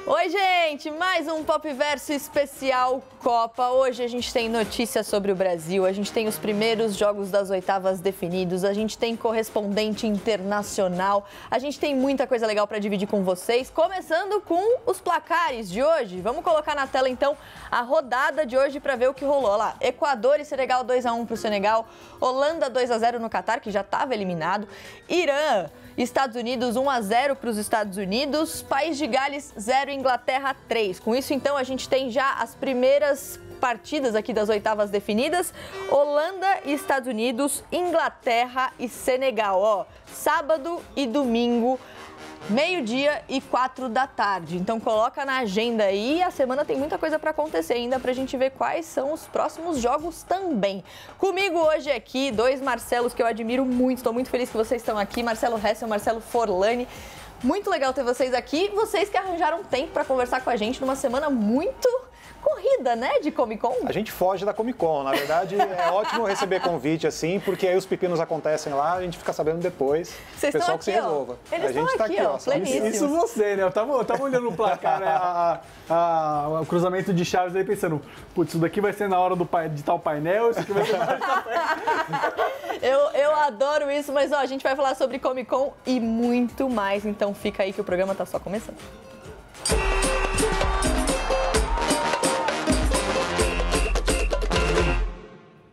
Oi, gente! Mais um Pop Verso especial Copa. Hoje a gente tem notícias sobre o Brasil, a gente tem os primeiros jogos das oitavas definidos, a gente tem correspondente internacional, a gente tem muita coisa legal para dividir com vocês, começando com os placares de hoje. Vamos colocar na tela, então, a rodada de hoje para ver o que rolou. Olha lá, Equador e Senegal 2-1 para o Senegal, Holanda 2-0 no Catar, que já estava eliminado, Irã, Estados Unidos 1-0 para os Estados Unidos, País de Gales 0, Inglaterra 3. Com isso, então, a gente tem já as primeiras partidas aqui das oitavas definidas. Holanda e Estados Unidos, Inglaterra e Senegal. Ó, sábado e domingo, 12h e 4h. Então coloca na agenda aí, a semana tem muita coisa para acontecer ainda pra gente ver quais são os próximos jogos também. Comigo hoje aqui, dois Marcelos que eu admiro muito, estou muito feliz que vocês estão aqui, Marcelo Hessel, Marcelo Forlani. Muito legal ter vocês aqui, vocês que arranjaram tempo para conversar com a gente numa semana muito corrida, né, de Comic Con. A gente foge da Comic Con, na verdade é ótimo receber convite assim, porque aí os pepinos acontem lá, a gente fica sabendo depois. Vocês o pessoal estão aqui, que se resolva. Eles a gente estão aqui, ó, pleníssimos. Isso você, né? Eu tava olhando o placar, o cruzamento de chaves aí pensando, putz, isso daqui vai ser na hora de tal painel, isso aqui vai ser na hora de tal painel. Eu adoro isso, mas ó, a gente vai falar sobre Comic Con e muito mais, então fica aí que o programa tá só começando.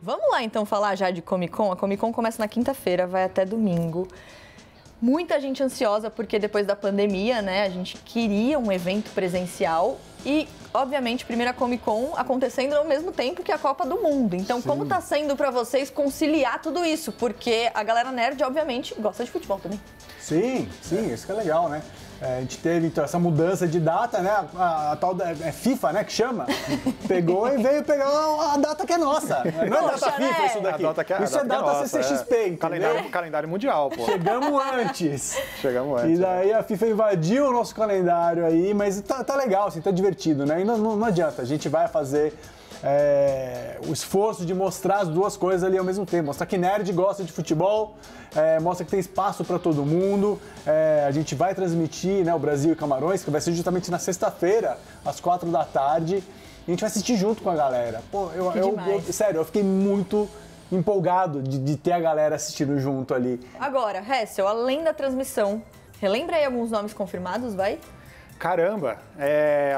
Vamos lá então falar já de Comic Con. A Comic Con começa na quinta-feira, vai até domingo. Muita gente ansiosa porque depois da pandemia, né, a gente queria um evento presencial e, obviamente, primeira Comic Con acontecendo ao mesmo tempo que a Copa do Mundo. Então, sim, como tá sendo para vocês conciliar tudo isso? Porque a galera nerd, obviamente, gosta de futebol também. Sim, isso que é legal, né? A gente teve então essa mudança de data, né? A tal da FIFA, né? Que chama. Pegou e veio pegar a data que é nossa. Não é data FIFA, né? Isso daqui. Isso é data CCXP, entendeu? Calendário mundial, pô. Chegamos antes. E daí a FIFA invadiu o nosso calendário aí, mas tá legal, assim, tá divertido, né? E não adianta, a gente vai fazer o esforço de mostrar as duas coisas ali ao mesmo tempo. Mostrar que nerd gosta de futebol, mostra que tem espaço para todo mundo. A gente vai transmitir, né, o Brasil e Camarões, que vai ser justamente na sexta-feira, às 4h. E a gente vai assistir junto com a galera. Pô, sério, eu fiquei muito empolgado de ter a galera assistindo junto ali. Agora, Hessel, além da transmissão, relembra aí alguns nomes confirmados, vai? Caramba,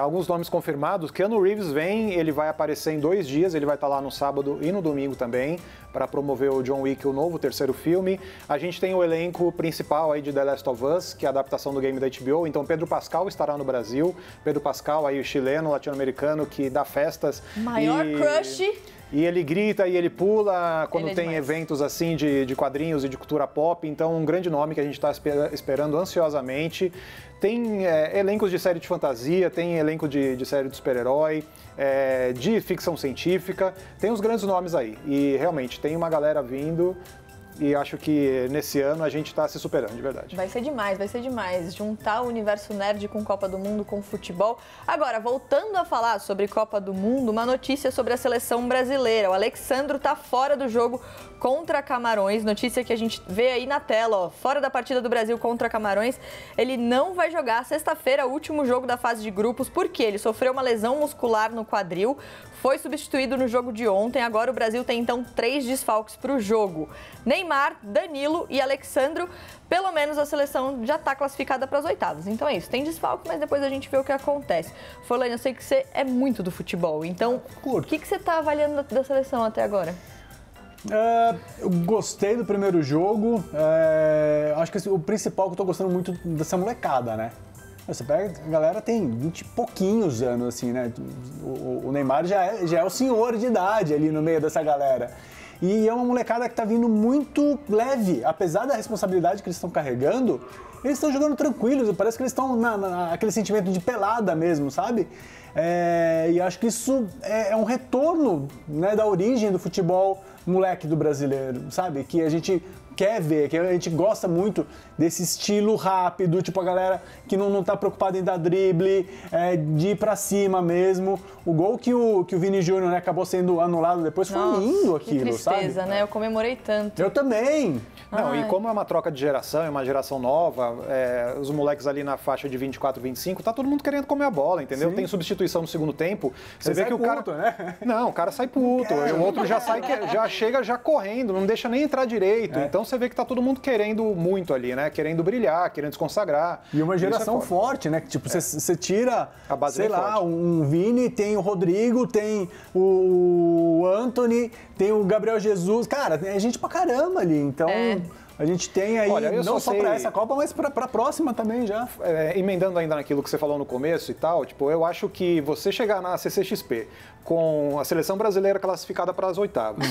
alguns nomes confirmados. Keanu Reeves vem, ele vai aparecer em 2 dias, ele vai estar lá no sábado e no domingo também, para promover o John Wick, o novo terceiro filme. A gente tem o elenco principal aí de The Last of Us, que é a adaptação do game da HBO, então Pedro Pascal estará no Brasil. Pedro Pascal, aí o chileno, latino-americano, que dá festas. Maior crush. E ele grita e ele pula quando tem demais. eventos assim de quadrinhos e de cultura pop. Então, um grande nome que a gente está esperando ansiosamente. Tem elencos de série de fantasia, tem elenco de série de super-herói, de ficção científica. Tem os grandes nomes aí. E realmente, tem uma galera vindo. E acho que nesse ano a gente está se superando, de verdade. Vai ser demais. Juntar o universo nerd com Copa do Mundo, com futebol. Agora, voltando a falar sobre Copa do Mundo, uma notícia sobre a seleção brasileira. O Alexandro tá fora do jogo contra Camarões. Notícia que a gente vê aí na tela, ó. Fora da partida do Brasil contra Camarões. Ele não vai jogar sexta-feira, o último jogo da fase de grupos, porque ele sofreu uma lesão muscular no quadril. Foi substituído no jogo de ontem. Agora o Brasil tem, então, 3 desfalques para o jogo. Neymar, Danilo e Alexandro. Pelo menos a seleção já está classificada para as oitavas. Então é isso. Tem desfalque, mas depois a gente vê o que acontece. Forlani, eu sei que você é muito do futebol. Então, o que você está avaliando da seleção até agora? Eu gostei do primeiro jogo. Acho que o principal que eu estou gostando muito dessa molecada, né? Você pega, a galera tem 20 e pouquinhos anos, assim, né? O Neymar já é o senhor de idade ali no meio dessa galera. E é uma molecada que tá vindo muito leve. Apesar da responsabilidade que eles estão carregando, eles estão jogando tranquilos. Parece que eles estão naquele sentimento de pelada mesmo, sabe? E acho que isso é um retorno, né, da origem do futebol moleque do brasileiro, sabe? Que a gente quer ver, que a gente gosta muito desse estilo rápido, tipo a galera que não tá preocupada em dar drible, de ir pra cima mesmo. O gol que o Vini Júnior, né, acabou sendo anulado depois, foi lindo aquilo, que tristeza, sabe? Né? Eu comemorei tanto. Eu também. Não, e como é uma troca de geração, é uma geração nova, os moleques ali na faixa de 24, 25, tá todo mundo querendo comer a bola, entendeu? Sim. Tem substituição no segundo tempo. Você vê que o cara. Né? Não, o cara sai puto. O outro já sai, já chega já correndo, não deixa nem entrar direito. Então você vê que tá todo mundo querendo muito ali, né? Querendo brilhar, querendo se consagrar. E uma geração forte, né? Que tipo, você tira, a base sei lá, forte. Um Vini, tem o Rodrigo, tem o Antony, tem o Gabriel Jesus. Cara, tem gente pra caramba ali. Então. A gente tem aí, não só para essa Copa, mas para a próxima também já. Emendando ainda naquilo que você falou no começo e tal, tipo, eu acho que você chegar na CCXP com a seleção brasileira classificada para as oitavas,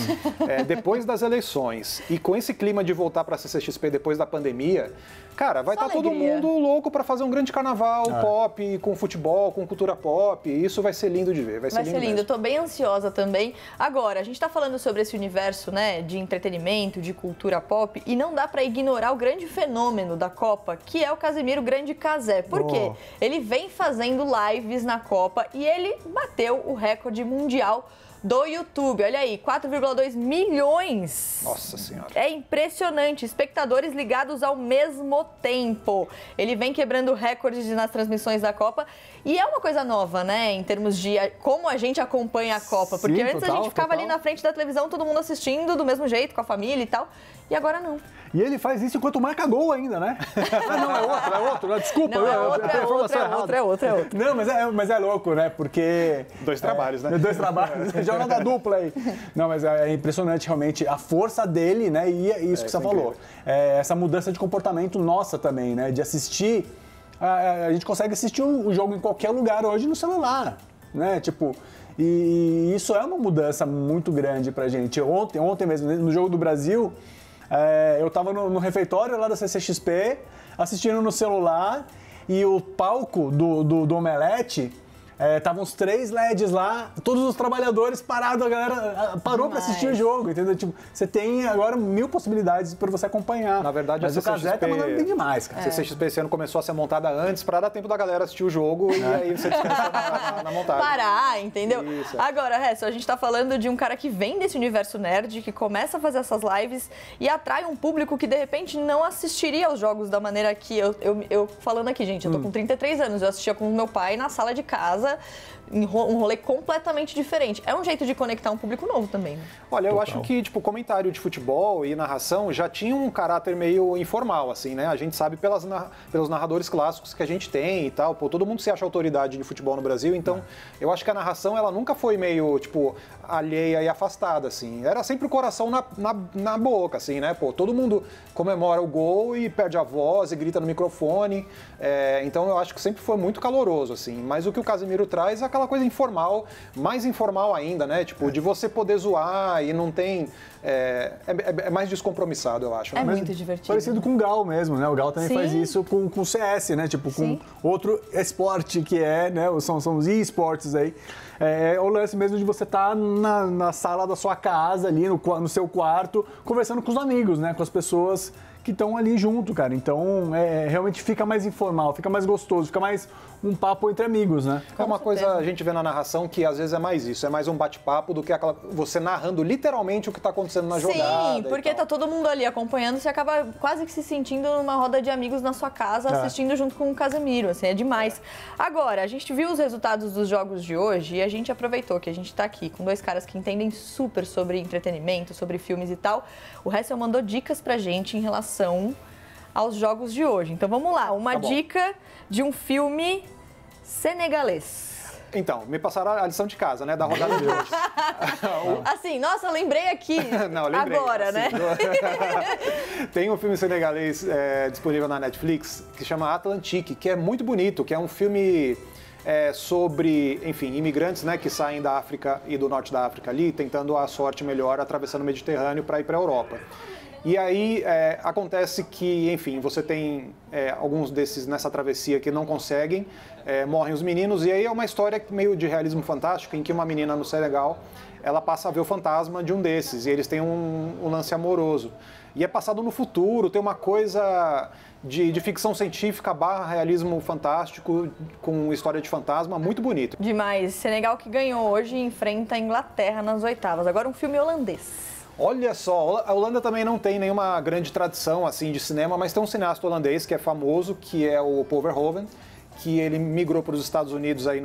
depois das eleições e com esse clima de voltar para a CCXP depois da pandemia, cara, vai estar todo mundo louco para fazer um grande carnaval pop, com futebol, com cultura pop. Isso vai ser lindo de ver. Vai ser lindo. Eu tô bem ansiosa também. Agora, a gente tá falando sobre esse universo, né, de entretenimento, de cultura pop, e não dá para ignorar o grande fenômeno da Copa, que é o Casemiro Grande Casé. Por quê? Ele vem fazendo lives na Copa e ele bateu o recorde mundial do YouTube. Olha aí, 4,2 milhões. Nossa Senhora. É impressionante. Espectadores ligados ao mesmo tempo. Ele vem quebrando recordes nas transmissões da Copa. E é uma coisa nova, né? Em termos de como a gente acompanha a Copa. Porque antes a gente ficava ali na frente da televisão, todo mundo assistindo do mesmo jeito, com a família e tal. E agora não. E ele faz isso enquanto marca gol ainda, né? Não, é outro. Desculpa, não, é outro. Não, mas é louco, né? Porque... Dois trabalhos, né? Dois trabalhos. Jornada dupla aí. Não, mas é impressionante realmente a força dele, né? E é isso que você falou. Essa mudança de comportamento nossa também, né? De assistir... A gente consegue assistir o jogo em qualquer lugar hoje no celular, né? Tipo... E isso é uma mudança muito grande pra gente. Ontem mesmo, no Jogo do Brasil... eu estava no refeitório lá da CCXP, assistindo no celular, e o palco do Omelete, estavam os 3 LEDs lá, todos os trabalhadores parados, a galera parou para assistir o jogo, entendeu? Tipo, você tem agora 1000 possibilidades para você acompanhar. Na verdade, mas a o Casé tá mandando bem demais, cara. A CCXP esse ano começou a ser montada antes para dar tempo da galera assistir o jogo e aí você descansa na montagem. Parar, entendeu? Isso. Agora, Resso, a gente tá falando de um cara que vem desse universo nerd, que começa a fazer essas lives e atrai um público que, de repente, não assistiria aos jogos da maneira que eu falando aqui, gente, eu tô com 33 anos, eu assistia com meu pai na sala de casa, um rolê completamente diferente. É um jeito de conectar um público novo também. Olha, eu acho que, tipo, comentário de futebol e narração já tinha um caráter meio informal, assim, né? A gente sabe pelos narradores clássicos que a gente tem e tal. Pô, todo mundo se acha autoridade de futebol no Brasil, então eu acho que a narração, ela nunca foi meio, tipo, alheia e afastada, assim. Era sempre o coração na boca, assim, né? Pô, todo mundo comemora o gol e perde a voz e grita no microfone. Então eu acho que sempre foi muito caloroso, assim. Mas o que o Casemiro traz é aquela coisa informal, mais informal ainda, né? Tipo, de você poder zoar e não tem... É mais descompromissado, eu acho. É muito divertido. Parecido com o Gal mesmo, né? O Gal também faz isso com o CS, né? Tipo, com outro esporte que né? São os e-sports aí. É o lance mesmo de você estar na sala da sua casa, ali no seu quarto, conversando com os amigos, né? Com as pessoas que estão ali junto, cara. Então, realmente fica mais informal, fica mais gostoso, fica mais um papo entre amigos, né? É uma coisa, a gente vê na narração que às vezes é mais isso, é mais um bate-papo do que você narrando literalmente o que está acontecendo na jogada. Sim, porque tá todo mundo ali acompanhando, você acaba quase que se sentindo numa roda de amigos na sua casa, assistindo junto com o Casemiro, assim, é demais. Agora, a gente viu os resultados dos jogos de hoje e a gente aproveitou que a gente tá aqui com 2 caras que entendem super sobre entretenimento, sobre filmes e tal. O Hessel mandou dicas pra gente em relação aos jogos de hoje. Então vamos lá, uma dica de um filme senegalês. Então, me passaram a lição de casa, né, da rodada de hoje. Assim, nossa, lembrei aqui. Não, lembrei. Agora, assim, né? Tem um filme senegalês disponível na Netflix que chama Atlantique, que é muito bonito, que é um filme sobre, enfim, imigrantes, né, que saem da África e do norte da África ali, tentando a sorte melhor atravessando o Mediterrâneo para ir para a Europa. E aí acontece que, enfim, você tem alguns desses nessa travessia que não conseguem, morrem os meninos, e aí é uma história meio de realismo fantástico, em que uma menina no Senegal, ela passa a ver o fantasma de um desses, e eles têm um lance amoroso. E é passado no futuro, tem uma coisa de ficção científica / realismo fantástico, com história de fantasma, muito bonito. Demais. Senegal que ganhou hoje enfrenta a Inglaterra nas oitavas. Agora um filme holandês. Olha só, a Holanda também não tem nenhuma grande tradição assim de cinema, mas tem um cineasta holandês que é famoso, que é o Paul Verhoeven, que ele migrou para os Estados Unidos aí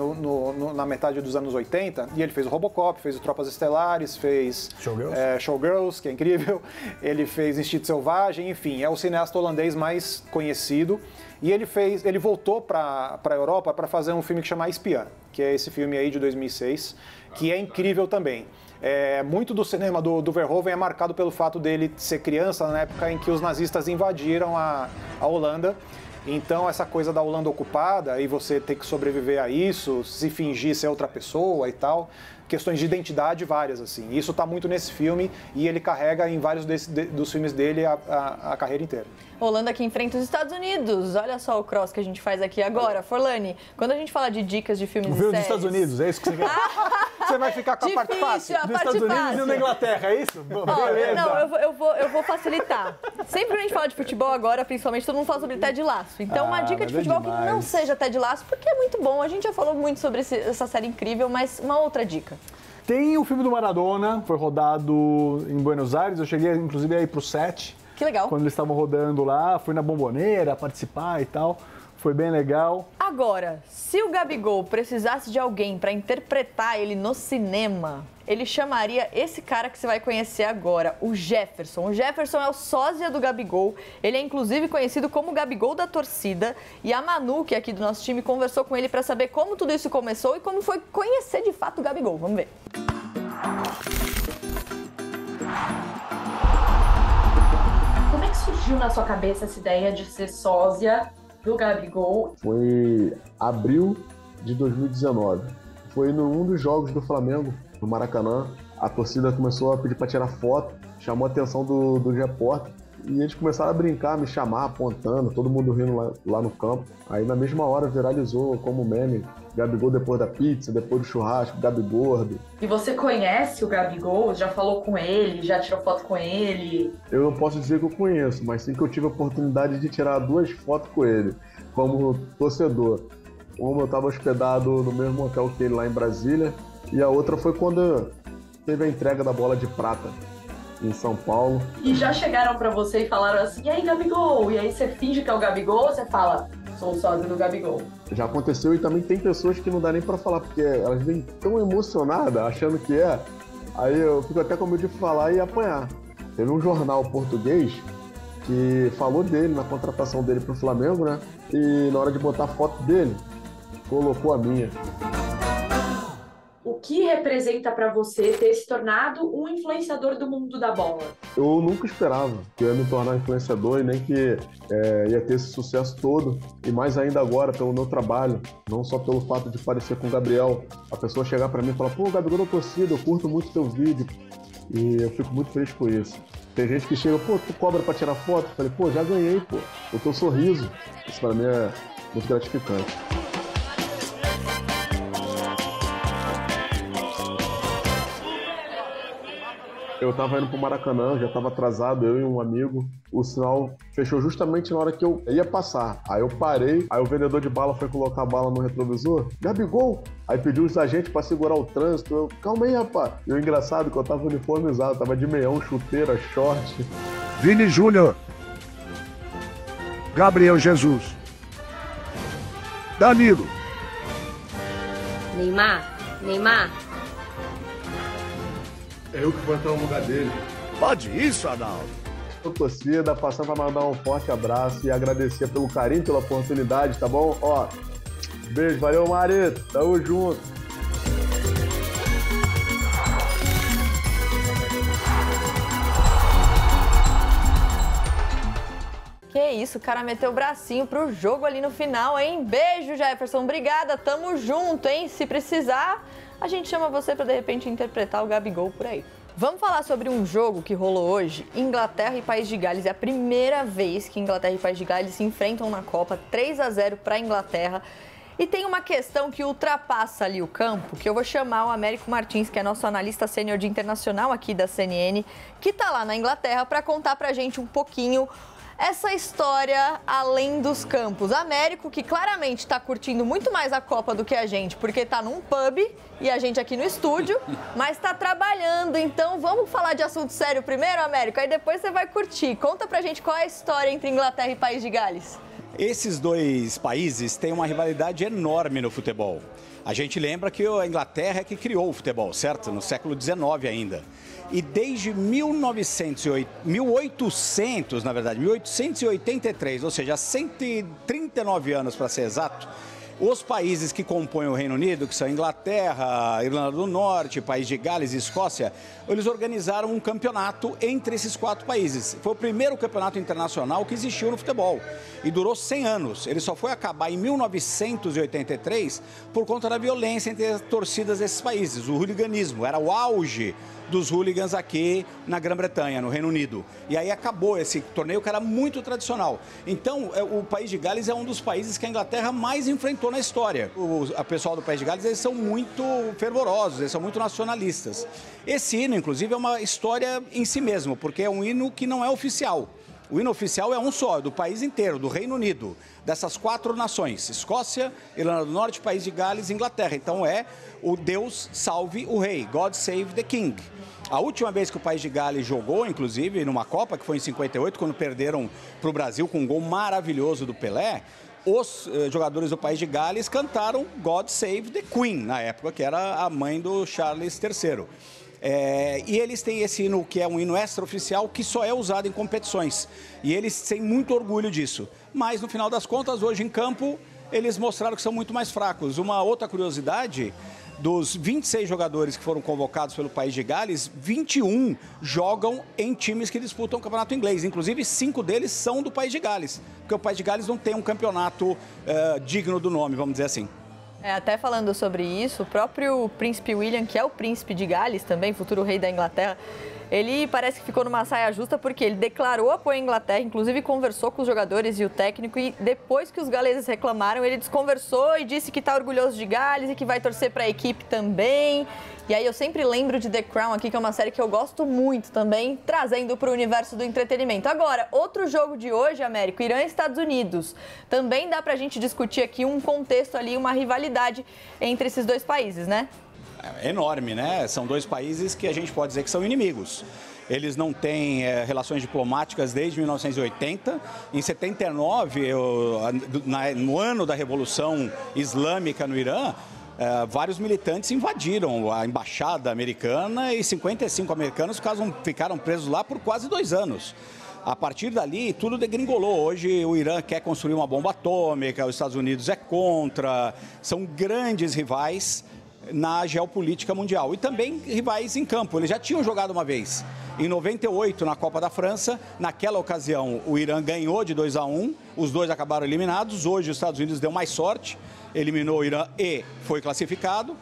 na metade dos anos 80, e ele fez o Robocop, fez o Tropas Estelares, fez Showgirls, que é incrível, ele fez Instinto Selvagem, enfim, é o cineasta holandês mais conhecido, e ele voltou para a Europa para fazer um filme que chama A Espiã, que é esse filme aí de 2006, que é incrível também. Muito do cinema do Verhoeven é marcado pelo fato dele ser criança na época em que os nazistas invadiram a Holanda. Então, essa coisa da Holanda ocupada e você ter que sobreviver a isso, se fingir ser outra pessoa e tal, questões de identidade várias, assim. Isso está muito nesse filme e ele carrega em vários dos filmes dele a carreira inteira. Holanda que enfrenta os Estados Unidos. Olha só o cross que a gente faz aqui agora. Forlani, quando a gente fala de dicas de filmes e séries... dos Estados Unidos, é isso que você quer? Você vai ficar com a parte fácil? Dos Estados Unidos e da Inglaterra, é isso? Beleza. Não, eu vou facilitar. Sempre que a gente fala de futebol agora, principalmente, todo mundo fala sobre Ted Lasso. Então, uma dica de futebol que não seja Ted Lasso, porque é muito bom. A gente já falou muito sobre essa série incrível, mas uma outra dica. Tem o filme do Maradona, foi rodado em Buenos Aires. Eu cheguei, inclusive, a ir pro set. Que legal. Quando eles estavam rodando lá, fui na Bombonera participar e tal. Foi bem legal. Agora, se o Gabigol precisasse de alguém para interpretar ele no cinema, ele chamaria esse cara que você vai conhecer agora, o Jefferson. O Jefferson é o sósia do Gabigol. Ele é inclusive conhecido como o Gabigol da torcida. E a Manu, que é aqui do nosso time, conversou com ele para saber como tudo isso começou e como foi conhecer de fato o Gabigol. Vamos ver. Como é que surgiu na sua cabeça essa ideia de ser sósia do Gabigol? Foi abril de 2019. Foi num dos jogos do Flamengo, no Maracanã. A torcida começou a pedir para tirar foto, chamou a atenção do repórter. E eles começaram a brincar, me chamar, apontando, todo mundo rindo lá no campo. Aí na mesma hora viralizou como meme, Gabigol depois da pizza, depois do churrasco, Gabigordo. E você conhece o Gabigol? Já falou com ele? Já tirou foto com ele? Eu não posso dizer que eu conheço, mas sim que eu tive a oportunidade de tirar 2 fotos com ele, como torcedor. Uma eu estava hospedado no mesmo hotel que ele lá em Brasília, e a outra foi quando teve a entrega da bola de prata em São Paulo. E já chegaram pra você e falaram assim, e aí, Gabigol? E aí você finge que é o Gabigol ou você fala, sou o sósia do Gabigol? Já aconteceu, e também tem pessoas que não dá nem pra falar, porque elas vêm tão emocionadas, achando que é. Aí eu fico até com medo de falar e apanhar. Teve um jornal português que falou dele, na contratação dele pro Flamengo, né? E na hora de botar a foto dele, colocou a minha. O que representa pra você ter se tornado um influenciador do mundo da bola? Eu nunca esperava que eu ia me tornar influenciador e nem que ia ter esse sucesso todo. E mais ainda agora, pelo meu trabalho, não só pelo fato de parecer com o Gabriel. A pessoa chegar pra mim e falar, pô, Gabigol da torcida, eu curto muito teu vídeo. E eu fico muito feliz com isso. Tem gente que chega, pô, tu cobra pra tirar foto? Eu falei, pô, já ganhei, pô. O teu sorriso. Isso pra mim é muito gratificante. Eu tava indo pro Maracanã, já tava atrasado, eu e um amigo. O sinal fechou justamente na hora que eu ia passar. Aí eu parei, aí o vendedor de bala foi colocar a bala no retrovisor. Gabigol! Aí pediu os agentes pra segurar o trânsito. Eu, calma aí, rapaz. E o engraçado é que eu tava uniformizado, tava de meião, chuteira, short. Vini Júnior. Gabriel Jesus. Danilo. Neymar. Eu que vou entrar no lugar dele. Pode isso, Arnaldo. A torcida, passando pra mandar um forte abraço e agradecer pelo carinho, pela oportunidade, tá bom? Ó, beijo, valeu, Marito, tamo junto. Que isso, o cara meteu o bracinho pro jogo ali no final, hein? Beijo, Jefferson, obrigada, tamo junto, hein? Se precisar, a gente chama você pra de repente interpretar o Gabigol por aí. Vamos falar sobre um jogo que rolou hoje. Inglaterra e País de Gales. É a primeira vez que Inglaterra e País de Gales se enfrentam na Copa. 3-0 para a Inglaterra. E tem uma questão que ultrapassa ali o campo, que eu vou chamar o Américo Martins, que é nosso analista sênior de internacional aqui da CNN, que está lá na Inglaterra, para contar para a gente um pouquinho essa história além dos campos. Américo, que claramente está curtindo muito mais a Copa do que a gente, porque está num pub e a gente aqui no estúdio, mas está trabalhando. Então vamos falar de assunto sério primeiro, Américo, aí depois você vai curtir. Conta pra gente qual é a história entre Inglaterra e País de Gales. Esses dois países têm uma rivalidade enorme no futebol. A gente lembra que a Inglaterra é que criou o futebol, certo? No século XIX ainda. E desde 1883, ou seja, 139 anos para ser exato, os países que compõem o Reino Unido, que são Inglaterra, Irlanda do Norte, País de Gales e Escócia, eles organizaram um campeonato entre esses 4 países. Foi o primeiro campeonato internacional que existiu no futebol e durou 100 anos. Ele só foi acabar em 1983 por conta da violência entre as torcidas desses países. O hooliganismo era o auge dos hooligans aqui na Grã-Bretanha, no Reino Unido. E aí acabou esse torneio que era muito tradicional. Então, o País de Gales é um dos países que a Inglaterra mais enfrentou na história. O pessoal do País de Gales, eles são muito fervorosos, eles são muito nacionalistas. Esse hino, inclusive, é uma história em si mesmo, porque é um hino que não é oficial. O hino oficial é um só, do país inteiro, do Reino Unido, dessas 4 nações, Escócia, Irlanda do Norte, País de Gales e Inglaterra. Então é o Deus salve o rei, God save the king. A última vez que o País de Gales jogou, inclusive, numa Copa, que foi em 58, quando perderam para o Brasil com um gol maravilhoso do Pelé, os jogadores do País de Gales cantaram God Save the Queen, na época, que era a mãe do Charles III. E eles têm esse hino, que é um hino extraoficial, que só é usado em competições. E eles têm muito orgulho disso. Mas, no final das contas, hoje em campo, eles mostraram que são muito mais fracos. Uma outra curiosidade: dos 26 jogadores que foram convocados pelo País de Gales, 21 jogam em times que disputam o campeonato inglês. Inclusive, 5 deles são do País de Gales, porque o País de Gales não tem um campeonato digno do nome, vamos dizer assim. Até falando sobre isso, o próprio príncipe William, que é o príncipe de Gales também, futuro rei da Inglaterra, ele parece que ficou numa saia justa porque ele declarou apoio à Inglaterra, inclusive conversou com os jogadores e o técnico, e depois que os galeses reclamaram, ele desconversou e disse que está orgulhoso de Gales e que vai torcer para a equipe também. E aí eu sempre lembro de The Crown aqui, que é uma série que eu gosto muito também, trazendo para o universo do entretenimento. Agora, outro jogo de hoje, Américo, Irã e Estados Unidos. Também dá para a gente discutir aqui um contexto ali, uma rivalidade entre esses dois países, né? É enorme, né? São 2 países que a gente pode dizer que são inimigos. Eles não têm relações diplomáticas desde 1980. Em 79, no ano da Revolução Islâmica no Irã, vários militantes invadiram a embaixada americana e 55 americanos ficaram presos lá por quase 2 anos. A partir dali, tudo degringolou. Hoje, o Irã quer construir uma bomba atômica, os Estados Unidos é contra. São grandes rivais na geopolítica mundial e também rivais em campo. Eles já tinham jogado uma vez. Em 98, na Copa da França, naquela ocasião, o Irã ganhou de 2-1, os 2 acabaram eliminados. Hoje, os Estados Unidos deu mais sorte, eliminou o Irã e foi classificado.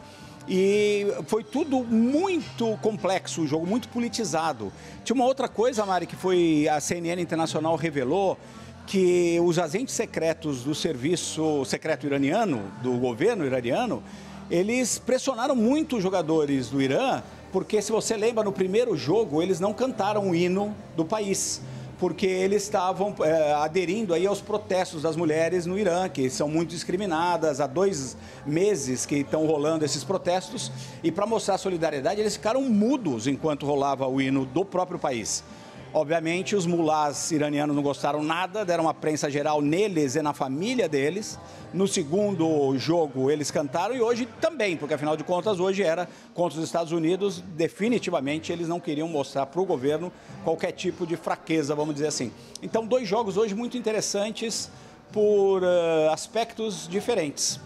E foi tudo muito complexo, o jogo muito politizado. Tinha uma outra coisa, Mari, que a CNN Internacional revelou, que os agentes secretos do serviço secreto iraniano, do governo iraniano, eles pressionaram muito os jogadores do Irã, porque, se você lembra, no primeiro jogo, eles não cantaram o hino do país, porque eles estavam aderindo aí aos protestos das mulheres no Irã, que são muito discriminadas. Há 2 meses que estão rolando esses protestos, e para mostrar solidariedade, eles ficaram mudos enquanto rolava o hino do próprio país. Obviamente, os mulás iranianos não gostaram nada, deram uma prensa geral neles e na família deles. No segundo jogo, eles cantaram, e hoje também, porque, afinal de contas, hoje era contra os Estados Unidos. Definitivamente, eles não queriam mostrar para o governo qualquer tipo de fraqueza, vamos dizer assim. Então, 2 jogos hoje muito interessantes por aspectos diferentes.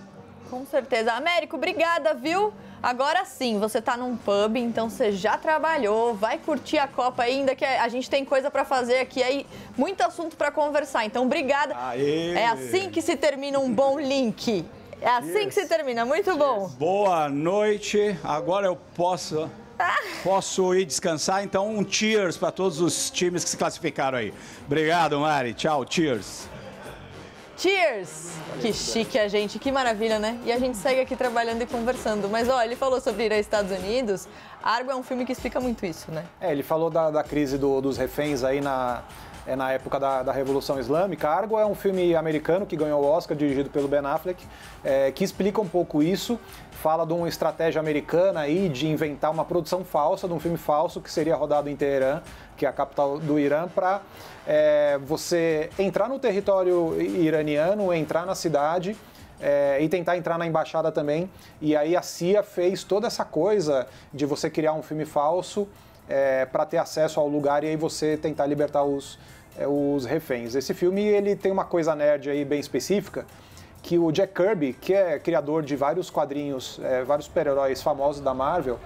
Com certeza. Américo, obrigada, viu? Agora sim, você tá num pub, então você já trabalhou, vai curtir a Copa ainda, que a gente tem coisa para fazer aqui, aí muito assunto para conversar. Então, obrigada. Aê. É assim que se termina um bom link. É assim que se termina. Muito bom. Boa noite. Agora eu posso... posso ir descansar. Então, um cheers para todos os times que se classificaram aí. Obrigado, Mari. Tchau, cheers. Cheers! Que chique a gente, que maravilha, né? E a gente segue aqui trabalhando e conversando. Mas, ó, ele falou sobre ir aos Estados Unidos. Argo é um filme que explica muito isso, né? Ele falou da crise dos reféns aí na época da Revolução Islâmica. Argo é um filme americano que ganhou o Oscar, dirigido pelo Ben Affleck, que explica um pouco isso. Fala de uma estratégia americana aí de inventar uma produção falsa, de um filme falso que seria rodado em Teherã, que é a capital do Irã, para você entrar no território iraniano, entrar na cidade e tentar entrar na embaixada também. E aí a CIA fez toda essa coisa de você criar um filme falso para ter acesso ao lugar e aí você tentar libertar os reféns. Esse filme ele tem uma coisa nerd aí bem específica, que o Jack Kirby, que é criador de vários quadrinhos, vários super-heróis famosos da Marvel,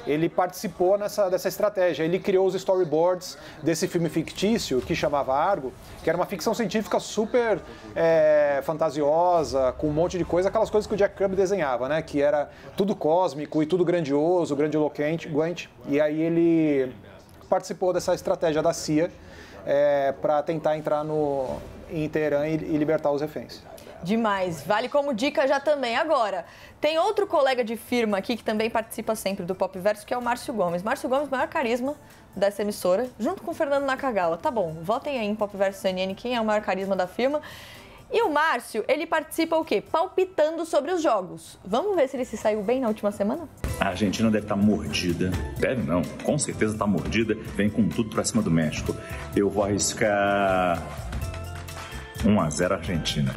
ele participou dessa estratégia. Ele criou os storyboards desse filme fictício que chamava Argo, que era uma ficção científica super fantasiosa, com um monte de coisa, aquelas coisas que o Jack Kirby desenhava, né? Que era tudo cósmico e tudo grandioso, grandiloquente. E aí ele participou dessa estratégia da CIA para tentar entrar em Teherã e libertar os reféns. Demais. Vale como dica já também. Agora, tem outro colega de firma aqui que também participa sempre do Popverso, que é o Márcio Gomes. Márcio Gomes, maior carisma dessa emissora, junto com o Fernando Nakagawa. Tá bom, votem aí em Popverso CNN quem é o maior carisma da firma. E o Márcio, ele participa o quê? Palpitando sobre os jogos. Vamos ver se ele se saiu bem na última semana? A Argentina deve estar mordida. Deve não, com certeza está mordida. Vem com tudo pra cima do México. Eu vou arriscar 1-0 Argentina.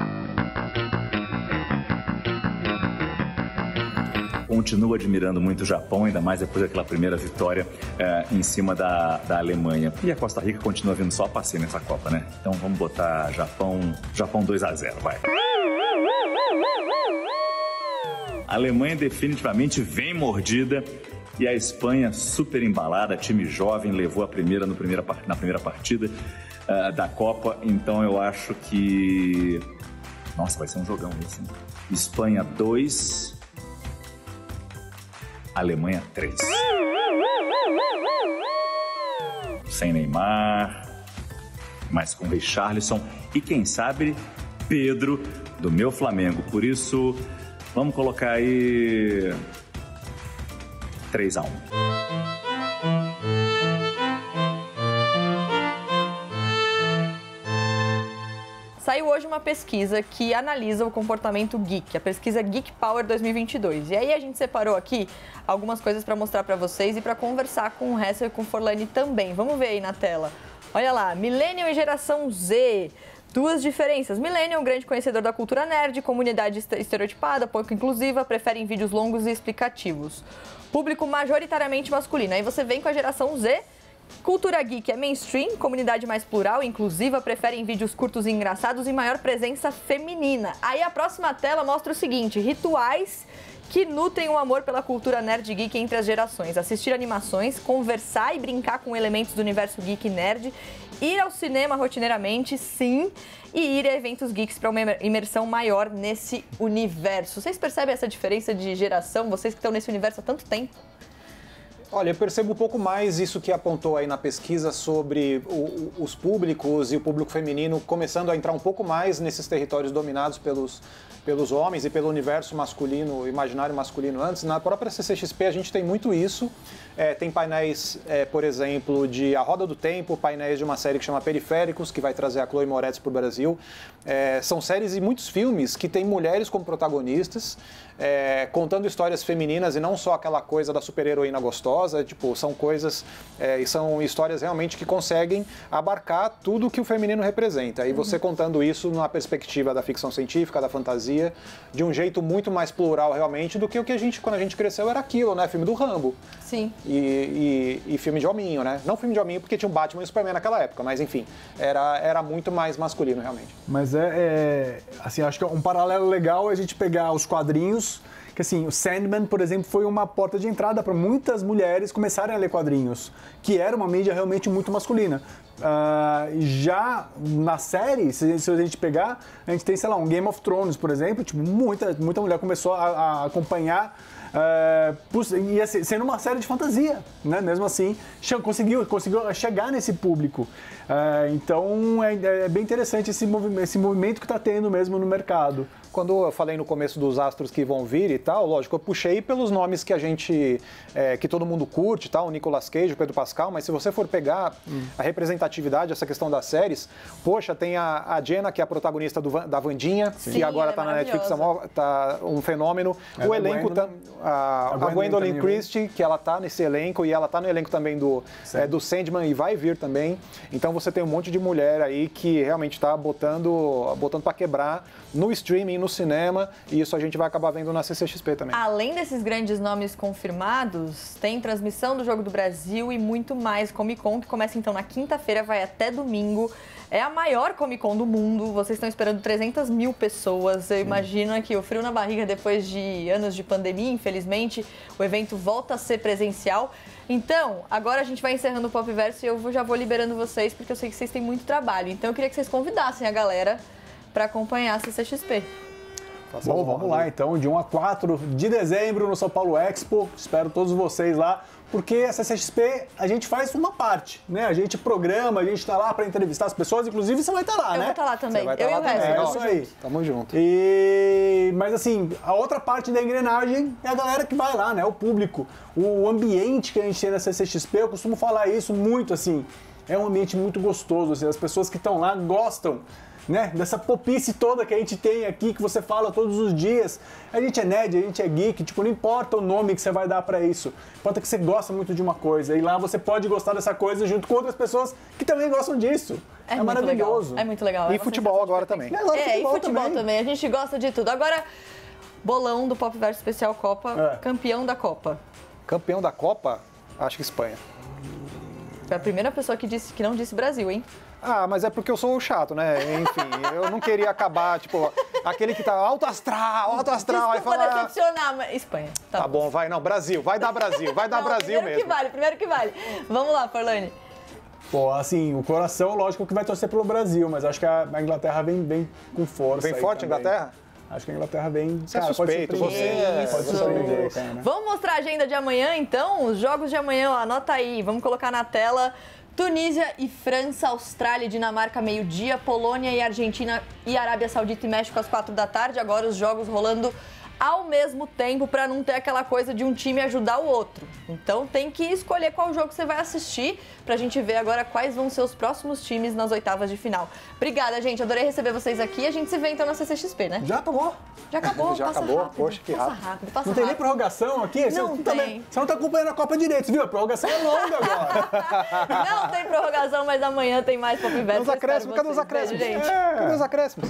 Continuo admirando muito o Japão, ainda mais depois daquela primeira vitória em cima da Alemanha. E a Costa Rica continua vindo só a passeio nessa Copa, né? Então vamos botar Japão 2-0, vai. A Alemanha definitivamente vem mordida e a Espanha super embalada, time jovem, levou a primeira na primeira partida da Copa. Então eu acho que... Nossa, vai ser um jogão esse, hein? Espanha 2... Alemanha 3. Sem Neymar, mas com Richarlison e quem sabe Pedro do meu Flamengo. Por isso, vamos colocar aí 3-1. Saiu hoje uma pesquisa que analisa o comportamento geek, a pesquisa Geek Power 2022. E aí a gente separou aqui algumas coisas para mostrar para vocês e para conversar com o Hessel e com o Forlani também. Vamos ver aí na tela. Olha lá, Millennial e Geração Z. Duas diferenças. Millennial, um grande conhecedor da cultura nerd, comunidade estereotipada, pouco inclusiva, preferem vídeos longos e explicativos. Público majoritariamente masculino. Aí você vem com a Geração Z. Cultura geek é mainstream, comunidade mais plural e inclusiva, preferem vídeos curtos e engraçados e maior presença feminina. Aí a próxima tela mostra o seguinte, rituais que nutrem o amor pela cultura nerd geek entre as gerações. Assistir animações, conversar e brincar com elementos do universo geek nerd, ir ao cinema rotineiramente, sim, e ir a eventos geeks para uma imersão maior nesse universo. Vocês percebem essa diferença de geração, vocês que estão nesse universo há tanto tempo? Olha, eu percebo um pouco mais isso que apontou aí na pesquisa sobre os públicos e o público feminino começando a entrar um pouco mais nesses territórios dominados pelos homens e pelo universo masculino, imaginário masculino antes. Na própria CCXP a gente tem muito isso. Tem painéis, por exemplo, de A Roda do Tempo, painéis de uma série que chama Periféricos, que vai trazer a Chloe Moretz para o Brasil. São séries e muitos filmes que têm mulheres como protagonistas, contando histórias femininas e não só aquela coisa da super-heroína gostosa, tipo, são coisas e são histórias realmente que conseguem abarcar tudo que o feminino representa. E você contando isso numa perspectiva da ficção científica, da fantasia, de um jeito muito mais plural realmente do que o que a gente, quando a gente cresceu, era aquilo, né? Filme do Rambo. Sim. E filme de hominho, né? Não filme de hominho porque tinha um Batman e o Superman naquela época, mas enfim, era muito mais masculino realmente. Mas assim, acho que um paralelo legal é a gente pegar os quadrinhos, que assim, o Sandman, por exemplo, foi uma porta de entrada para muitas mulheres começarem a ler quadrinhos, que era uma mídia realmente muito masculina. Já na série, se a gente pegar, a gente tem, sei lá, um Game of Thrones, por exemplo, tipo, muita mulher começou a acompanhar, ia sendo uma série de fantasia, né? Mesmo assim, conseguiu chegar nesse público. Então é bem interessante esse movimento que está tendo mesmo no mercado. Quando eu falei no começo dos astros que vão vir e tal, lógico, eu puxei pelos nomes que a gente, que todo mundo curte e tal, o Nicolas Cage, o Pedro Pascal, mas se você for pegar a representatividade, essa questão das séries, poxa, tem a Jenna, que é a protagonista da Wandinha, que agora tá na Netflix, tá um fenômeno. O elenco, a Gwendolyn Christie, que ela tá nesse elenco, e ela tá no elenco também do Sandman e vai vir também. Então você tem um monte de mulher aí que realmente tá botando pra quebrar no streaming, no cinema, e isso a gente vai acabar vendo na CCXP também. Além desses grandes nomes confirmados, tem transmissão do Jogo do Brasil e muito mais. Comic Con, que começa então na quinta-feira, vai até domingo. É a maior Comic Con do mundo, vocês estão esperando 300 mil pessoas. Eu imagino aqui o frio na barriga depois de anos de pandemia, infelizmente, o evento volta a ser presencial. Então, agora a gente vai encerrando o Pop Verso e eu já vou liberando vocês, porque eu sei que vocês têm muito trabalho. Então eu queria que vocês convidassem a galera para acompanhar a CCXP. Bom, vamos lá então, de 1 a 4 de dezembro no São Paulo Expo. Espero todos vocês lá, porque a CCXP a gente faz uma parte, né? A gente programa, a gente tá lá para entrevistar as pessoas, inclusive você vai estar lá, né? Eu vou estar lá também, eu e o resto. É isso aí. Tamo junto. Mas assim, a outra parte da engrenagem é a galera que vai lá, né? O público, o ambiente que a gente tem na CCXP, eu costumo falar isso muito assim, é um ambiente muito gostoso, assim, as pessoas que estão lá gostam, né, dessa popice toda que a gente tem aqui, que você fala todos os dias. A gente é nerd, a gente é geek, tipo, não importa o nome que você vai dar pra isso. Importa que você gosta muito de uma coisa. E lá você pode gostar dessa coisa junto com outras pessoas que também gostam disso. É maravilhoso. Legal. É muito legal. E futebol agora também. E futebol também. A gente gosta de tudo. Agora, bolão do Pop Verso Especial Copa, campeão da Copa. Campeão da Copa? Acho que Espanha. Foi a primeira pessoa que não disse Brasil, hein? Ah, mas é porque eu sou o chato, né? Enfim, eu não queria acabar, tipo, aquele que tá alto astral, Desculpa aí fala... decepcionar, mas Espanha. Tá bom, vai, não, Brasil, vai dar Brasil Brasil mesmo. Primeiro que vale. Vamos lá, Forlani. Pô, assim, o coração, lógico que vai torcer pelo Brasil, mas acho que a Inglaterra vem com força. Vem forte a Inglaterra? Acho que a Inglaterra vem... Você é suspeito, pode surpreender, cara. Vamos mostrar a agenda de amanhã, então? Os jogos de amanhã, ó, anota aí, vamos colocar na tela. Tunísia e França, Austrália e Dinamarca, meio-dia, Polônia e Argentina e Arábia Saudita e México às 4 da tarde. Agora os jogos rolando ao mesmo tempo para não ter aquela coisa de um time ajudar o outro. Então tem que escolher qual jogo você vai assistir pra gente ver agora quais vão ser os próximos times nas oitavas de final. Obrigada, gente. Adorei receber vocês aqui. A gente se vê então na CCXP, né? Já acabou. Já acabou, Já passa acabou. rápido. Poxa, que rápido. Não tem nem prorrogação aqui? Não tem. Você não tá acompanhando a Copa direito, viu? A prorrogação é longa agora. Não tem prorrogação, mas amanhã tem mais Pop Verso. Cadê os acréscimos? Beijo, gente. Cadê os acréscimos?